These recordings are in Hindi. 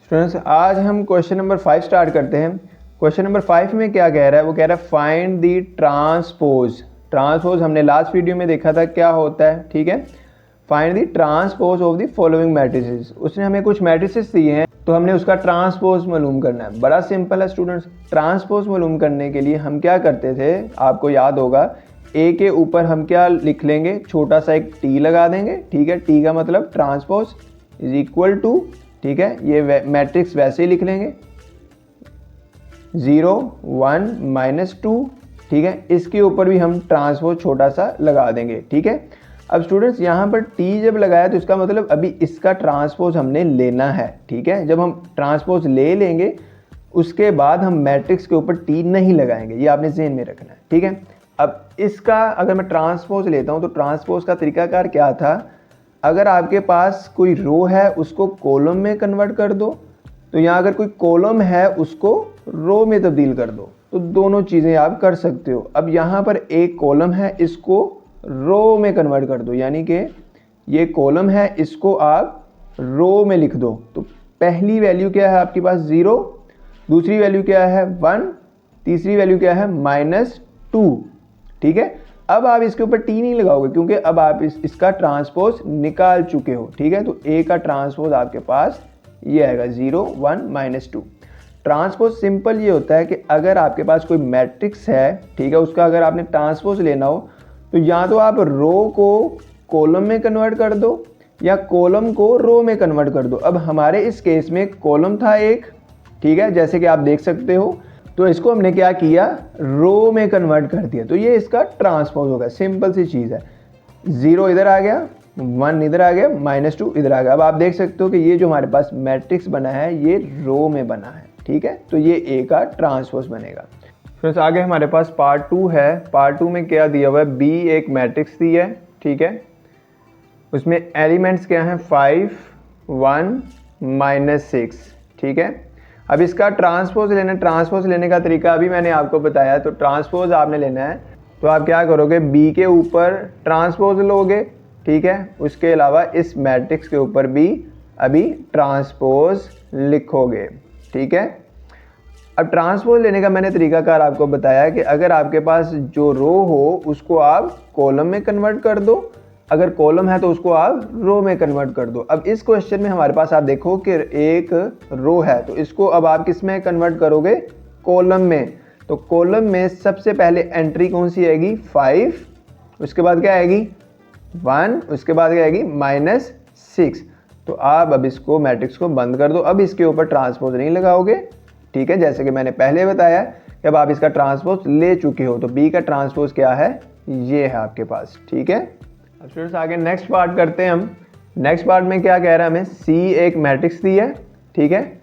स्टूडेंट्स आज हम क्वेश्चन नंबर 5 स्टार्ट करते हैं। क्वेश्चन नंबर 5 में क्या कह रहा है, वो कह रहा है फाइंड द ट्रांसपोज। ट्रांसपोज हमने लास्ट वीडियो में देखा था क्या होता है, ठीक है। Find the transpose of the following matrices. उसने हमें कुछ मैट्रिसेस दिए हैं तो हमने उसका ट्रांसपोज मालूम करना है। बड़ा सिंपल है स्टूडेंट्स। ट्रांसपोज मालूम करने के लिए हम क्या करते थे, आपको याद होगा, ए के ऊपर हम क्या लिख लेंगे, छोटा सा एक टी लगा देंगे, ठीक है। टी का मतलब ट्रांसपोज इज इक्वल टू, ठीक है, ये मैट्रिक्स वैसे ही लिख लेंगे 0 1 -2, ठीक है। इसके ऊपर भी हम ट्रांसपोज छोटा सा लगा देंगे, ठीक है। अब स्टूडेंट्स यहाँ पर टी जब लगाया तो इसका मतलब अभी इसका ट्रांसपोज हमने लेना है, ठीक है। जब हम ट्रांसपोज ले लेंगे उसके बाद हम मैट्रिक्स के ऊपर टी नहीं लगाएंगे, ये आपने ज़हन में रखना है, ठीक है। अब इसका अगर मैं ट्रांसपोज लेता हूँ तो ट्रांसपोज का तरीकाकार क्या था, अगर आपके पास कोई रो है उसको कॉलम में कन्वर्ट कर दो, तो यहाँ अगर कोई कॉलम है उसको रो में तब्दील कर दो, तो दोनों चीज़ें आप कर सकते हो। अब यहाँ पर एक कॉलम है, इसको रो में कन्वर्ट कर दो, यानी कि ये कॉलम है इसको आप रो में लिख दो। तो पहली वैल्यू क्या है आपके पास 0, दूसरी वैल्यू क्या है 1, तीसरी वैल्यू क्या है -2, ठीक है। अब आप इसके ऊपर टी नहीं लगाओगे क्योंकि अब आप इसका ट्रांसपोज निकाल चुके हो, ठीक है। तो ए का ट्रांसपोज आपके पास ये आएगा 0 1 -2। ट्रांसपोज सिंपल ये होता है कि अगर आपके पास कोई मैट्रिक्स है, ठीक है, उसका अगर आपने ट्रांसपोज लेना हो तो या तो आप रो को कॉलम में कन्वर्ट कर दो या कॉलम को रो में कन्वर्ट कर दो। अब हमारे इस केस में कॉलम था एक, ठीक है, जैसे कि आप देख सकते हो, तो इसको हमने क्या किया, रो में कन्वर्ट कर दिया, तो ये इसका ट्रांसपोज होगा। सिंपल सी चीज़ है, 0 इधर आ गया, 1 इधर आ गया, -2 इधर आ गया। अब आप देख सकते हो कि ये जो हमारे पास मैट्रिक्स बना है ये रो में बना है, ठीक है। तो ये ए का ट्रांसपोज बनेगा। फ्रेंड्स आगे हमारे पास पार्ट 2 है। पार्ट 2 में क्या दिया हुआ है, बी एक मैट्रिक्स दी है, ठीक है। उसमें एलिमेंट्स क्या हैं 5 1 -6, ठीक है। अब इसका ट्रांसपोज लेना, ट्रांसपोज लेने का तरीका अभी मैंने आपको बताया। तो ट्रांसपोज आपने लेना है तो आप क्या करोगे, बी के ऊपर ट्रांसपोज लोगे, ठीक है। उसके अलावा इस मैट्रिक्स के ऊपर भी अभी ट्रांसपोज लिखोगे, ठीक है। अब ट्रांसपोज लेने का मैंने तरीकाकार आपको बताया कि अगर आपके पास जो रो हो उसको आप कॉलम में कन्वर्ट कर दो, अगर कॉलम है तो उसको आप रो में कन्वर्ट कर दो। अब इस क्वेश्चन में हमारे पास आप देखो कि एक रो है, तो इसको अब आप किस में कन्वर्ट करोगे, कॉलम में। तो कॉलम में सबसे पहले एंट्री कौन सी आएगी 5, उसके बाद क्या आएगी 1, उसके बाद क्या आएगी -6। तो आप अब इसको मैट्रिक्स को बंद कर दो, अब इसके ऊपर ट्रांसपोज नहीं लगाओगे, ठीक है, जैसे कि मैंने पहले बताया कि अब आप इसका ट्रांसपोज ले चुके हो। तो बी का ट्रांसपोज क्या है, ये है आपके पास, ठीक है। अब स्टूडेंट्स आगे नेक्स्ट पार्ट करते हैं हम। नेक्स्ट पार्ट में क्या कह रहा है हमें, सी एक मैट्रिक्स दी है, ठीक है।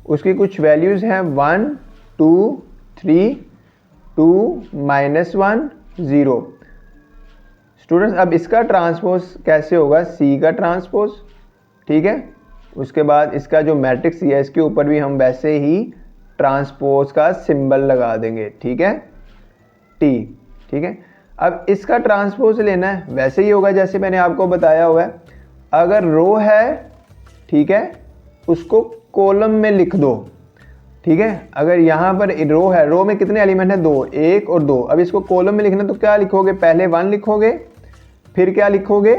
उसकी कुछ वैल्यूज़ हैं 1 2 3 2 -1 0। स्टूडेंट्स अब इसका ट्रांसपोज कैसे होगा, सी का ट्रांसपोज, ठीक है। उसके बाद इसका जो मैट्रिक्स है इसके ऊपर भी हम वैसे ही ट्रांसपोज का सिंबल लगा देंगे, ठीक है, टी, ठीक है। अब इसका ट्रांसपोज लेना है, वैसे ही होगा जैसे मैंने आपको बताया हुआ है। अगर रो है, ठीक है, उसको कॉलम में लिख दो, ठीक है। अगर यहाँ पर रो है, रो में कितने एलिमेंट हैं 2, 1 और 2। अब इसको कॉलम में लिखना तो क्या लिखोगे, पहले 1 लिखोगे, फिर क्या लिखोगे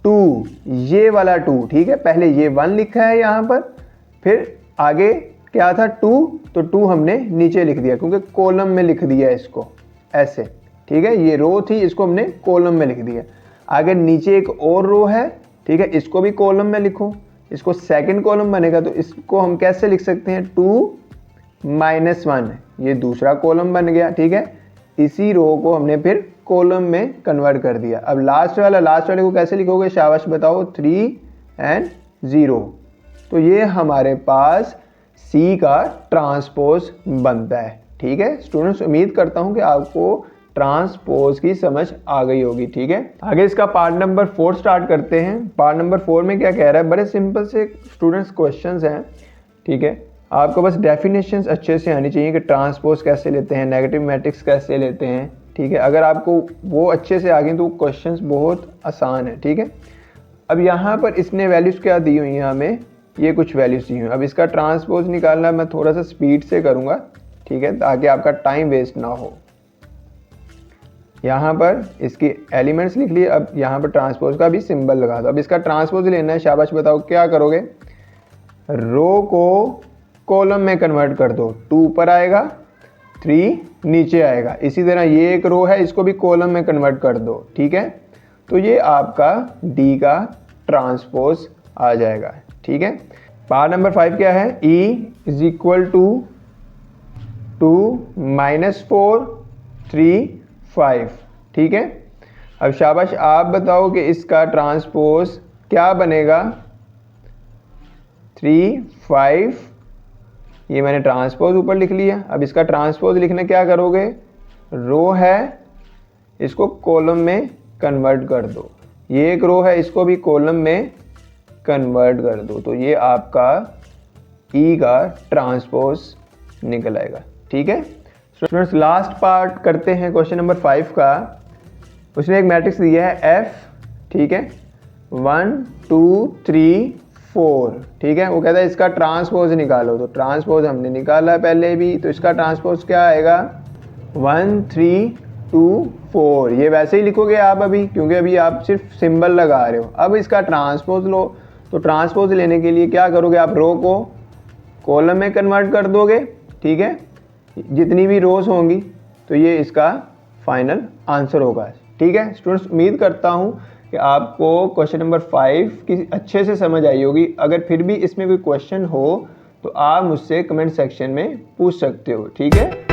2, ये वाला 2, ठीक है। पहले ये 1 लिखा है यहाँ पर, फिर आगे क्या था 2, तो 2 हमने नीचे लिख दिया क्योंकि कॉलम में लिख दिया इसको ऐसे, ठीक है। ये रो थी, इसको हमने कॉलम में लिख दिया। आगे नीचे एक और रो है, ठीक है, इसको भी कॉलम में लिखो, इसको सेकंड कॉलम बनेगा तो इसको हम कैसे लिख सकते हैं 2 -1, ये दूसरा कॉलम बन गया, ठीक है। इसी रो को हमने फिर कॉलम में कन्वर्ट कर दिया। अब लास्ट वाले को कैसे लिखोगे, शाबाश बताओ, 3 और 0। तो ये हमारे पास सी का ट्रांसपोज बनता है, ठीक है। स्टूडेंट्स उम्मीद करता हूँ कि आपको ट्रांसपोज की समझ आ गई होगी, ठीक है। आगे इसका पार्ट नंबर 4 स्टार्ट करते हैं। पार्ट नंबर 4 में क्या कह रहा है, बड़े सिंपल से स्टूडेंट्स क्वेश्चंस हैं, ठीक है। आपको बस डेफिनेशंस अच्छे से आनी चाहिए कि ट्रांसपोज कैसे लेते हैं, नेगेटिव मैट्रिक्स कैसे लेते हैं, ठीक है। अगर आपको वो अच्छे से आ गए तो क्वेश्चंस बहुत आसान है, ठीक है। अब यहाँ पर इसने वैल्यूज़ क्या दी हुई हैं हमें ये कुछ वैल्यूज दी हुई। अब इसका ट्रांसपोज निकालना मैं थोड़ा सा स्पीड से करूँगा, ठीक है, ताकि आपका टाइम वेस्ट ना हो। यहाँ पर इसकी एलिमेंट्स लिख लिए, अब यहाँ पर ट्रांसपोज का भी सिंबल लगा दो। अब इसका ट्रांसपोज लेना है, शाबाश बताओ क्या करोगे, रो को कॉलम में कन्वर्ट कर दो, 2 ऊपर आएगा 3 नीचे आएगा। इसी तरह ये एक रो है, इसको भी कॉलम में कन्वर्ट कर दो, ठीक है। तो ये आपका डी का ट्रांसपोज आ जाएगा, ठीक है। पार्ट नंबर 5 क्या है, E इज इक्वल टू 2 -4 3 5, ठीक है। अब शाबाश आप बताओ कि इसका ट्रांसपोज क्या बनेगा, 3 5, ये मैंने ट्रांसपोज ऊपर लिख लिया। अब इसका ट्रांसपोज लिखना क्या करोगे, रो है इसको कॉलम में कन्वर्ट कर दो, ये एक रो है इसको भी कॉलम में कन्वर्ट कर दो, तो ये आपका ई का ट्रांसपोज निकल आएगा, ठीक है। स्टूडेंट्स लास्ट पार्ट करते हैं क्वेश्चन नंबर 5 का। उसने एक मैट्रिक्स दिया है एफ, ठीक है, 1 2 3 4, ठीक है। वो कहता है इसका ट्रांसपोज निकालो, तो ट्रांसपोज हमने निकाला पहले भी, तो इसका ट्रांसपोज क्या आएगा 1 3 2 4। ये वैसे ही लिखोगे आप अभी, क्योंकि अभी आप सिर्फ सिंबल लगा रहे हो। अब इसका ट्रांसपोज लो, तो ट्रांसपोज लेने के लिए क्या करोगे, आप रो को कॉलम में कन्वर्ट कर दोगे, ठीक है, जितनी भी रोज होंगी, तो ये इसका फाइनल आंसर होगा, ठीक है। स्टूडेंट्स उम्मीद करता हूँ कि आपको क्वेश्चन नंबर 5 की अच्छे से समझ आई होगी। अगर फिर भी इसमें कोई क्वेश्चन हो तो आप मुझसे कमेंट सेक्शन में पूछ सकते हो, ठीक है।